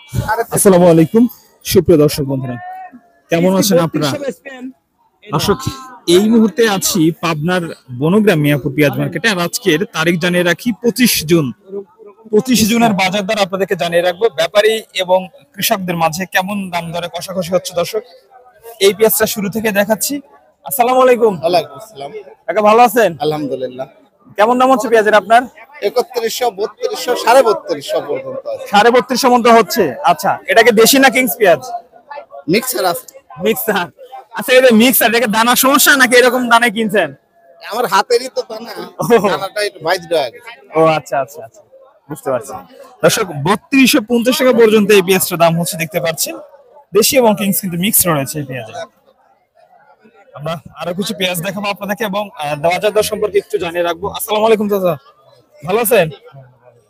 আসসালামু আলাইকুম সুপ্রিয় দর্শক বন্ধুরা, কেমন আছেন আপনারা? দর্শক, এই মুহূর্তে আছি পাবনার বনগ্রাম মিয়াপুর পেঁয়াজ মার্কেটে। আর আজকের তারিখ জানিয়ে রাখি 25 জুন। 25 জুনের বাজার দর আপনাদেরকে জানিয়ে রাখবো। ব্যাপারী এবং কৃষকদের মাঝে কেমন দাম দরে কষাকষি হচ্ছে দর্শক, এই পেঁয়াজটা শুরু থেকে দেখাচ্ছি। আসসালামু আলাইকুম। ওয়ালাইকুম আসসালাম। কাকা ভালো আছেন? আলহামদুলিল্লাহ। কেমন দাম হচ্ছে পেঁয়াজের আপনার? 3100, 3200, 3250 পর্যন্ত আছে। 3250 মতো হচ্ছে। আচ্ছা, এটাকে দেশি না কিংস পেঁয়াজ? মিক্সার আছে। মিক্সার। আচ্ছা, এটা মিক্সার, এটাকে দানা সমস্যা নাকি এরকম দানায় কিনছেন? আমার হাতেরই তো দানা, দানাটা একটু ভাইজ দেওয়া গেছে। ও আচ্ছা আচ্ছা আচ্ছা, বুঝতে পারছি। দর্শক, 3250 টাকা পর্যন্ত এই পেঁয়াজটার দাম হচ্ছে, দেখতে পাচ্ছেন। দেশি এবং কিংস কিন্তু মিক্স রয়েছে এই পেঁয়াজে। আমরা আরো কিছু পেঁয়াজ দেখাবো আপনাদেরকে এবং বাজার দর সম্পর্কে একটু জানিয়ে রাখবো। আসসালামু আলাইকুম চাচা, ভালো আছেন?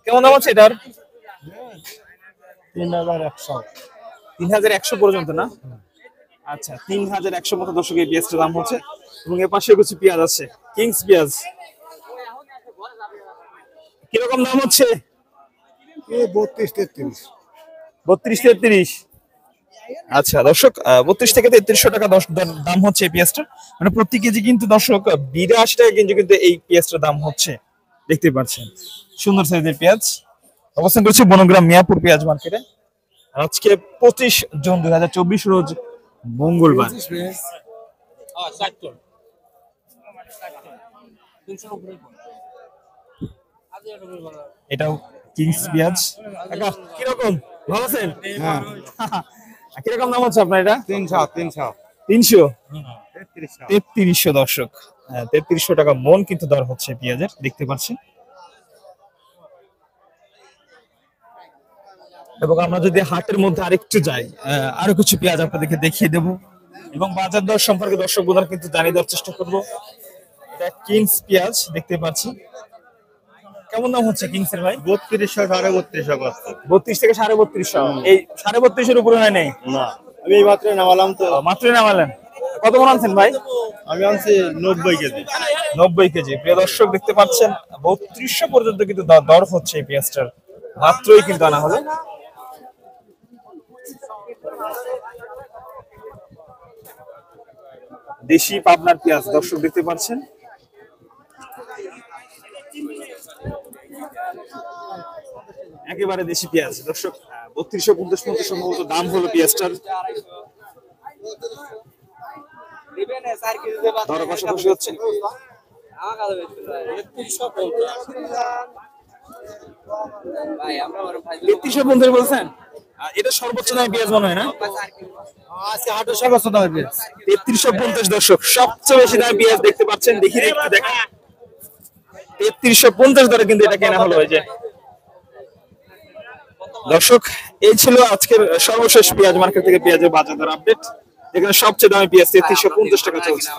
কেমন দাম আছে এটার? 3100। 3100 পর্যন্ত না? আচ্ছা, 3100 মতো দর্শক এই পেঁয়াজটার দাম হচ্ছে। এবং এর পাশে কিছু পেঁয়াজ আছে, কিংস পেঁয়াজ। কিরকম দাম হচ্ছে? 32-33। 32-33। আচ্ছা দর্শক, 32 থেকে 3300 টাকা দাম হচ্ছে এই পেঁয়াজটার। মানে প্রতি কেজি কিন্তু দর্শক 82 টাকা কেজি কিন্তু এই পেঁয়াজটার দাম হচ্ছে, দেখতে পাচ্ছেন। সুন্দর সাইজের পেঁয়াজ। অবস্থান করছে বনগ্রাম মিয়াপুর পেঁয়াজ মার্কেটে। আজকে 25 জুন 2024 রোজ মঙ্গলবার। এটাও কিংস পেঁয়াজ। কাকা কিরকম, ভালো আছেন? হ্যাঁ। কিরকম দাম হচ্ছে আপনার এটা? 300। 300, 3300 দর্শক। 3300 টাকা মন কিন্তু দর হচ্ছে পেঁয়াজের, দেখতে পাচ্ছেন। এবং আমরা যদি হাটের মধ্যে আরেকটু যাই, আরো কিছু পেঁয়াজ আপনাদেরকে দেখিয়ে দেবো এবং বাজার দর সম্পর্কে দর্শক বোঝার কিন্তু জানিয়ে দেওয়ার চেষ্টা করবো। এটা কিংস পেঁয়াজ, দেখতে পাচ্ছি। কেমন দাম হচ্ছে কিংস এর ভাই? 3200, 3250 করছে। 32 থেকে 3250। এই 3250 উপরে হয় নাই? না, আমি এই মাত্র নামালাম তো। মাত্রই নামালেন। কত মন আনছেন ভাই? আমি আনছি 90 কেজি। 90 কেজি। প্রিয় দর্শক, দেখতে পাচ্ছেন 3200 পর্যন্ত কিন্তু দর হচ্ছে এই পেঁয়াজটার, মাত্রই কিন্তু আনা হলো। দেশি পাবনার পেঁয়াজ দর্শক, দেখতে পাচ্ছেন। একেবারে দেশি পেঁয়াজ দর্শক। 3250 মতো সম্ভবত দাম হলো পেঁয়াজটার। দর কষাকষি হচ্ছে। 3350 বলছেন? এটা সর্বোচ্চ দামে পেঁয়াজ মনে হয় না? আজকে হাটের সর্বোচ্চ দামের পেঁয়াজ 3350 দর্শক, সবচেয়ে বেশি দামে পেঁয়াজ দেখতে পাচ্ছেন। দেখি একটু দেখা। 3350 দরে কিন্তু এটা কেনা হলো। এই যে দর্শক, এই ছিল আজকের সর্বশেষ পেঁয়াজ মার্কেট থেকে পেঁয়াজের বাজার দর আপডেট। এখানে সবচেয়ে দামি পেঁয়াজ 3350 টাকা চলছে।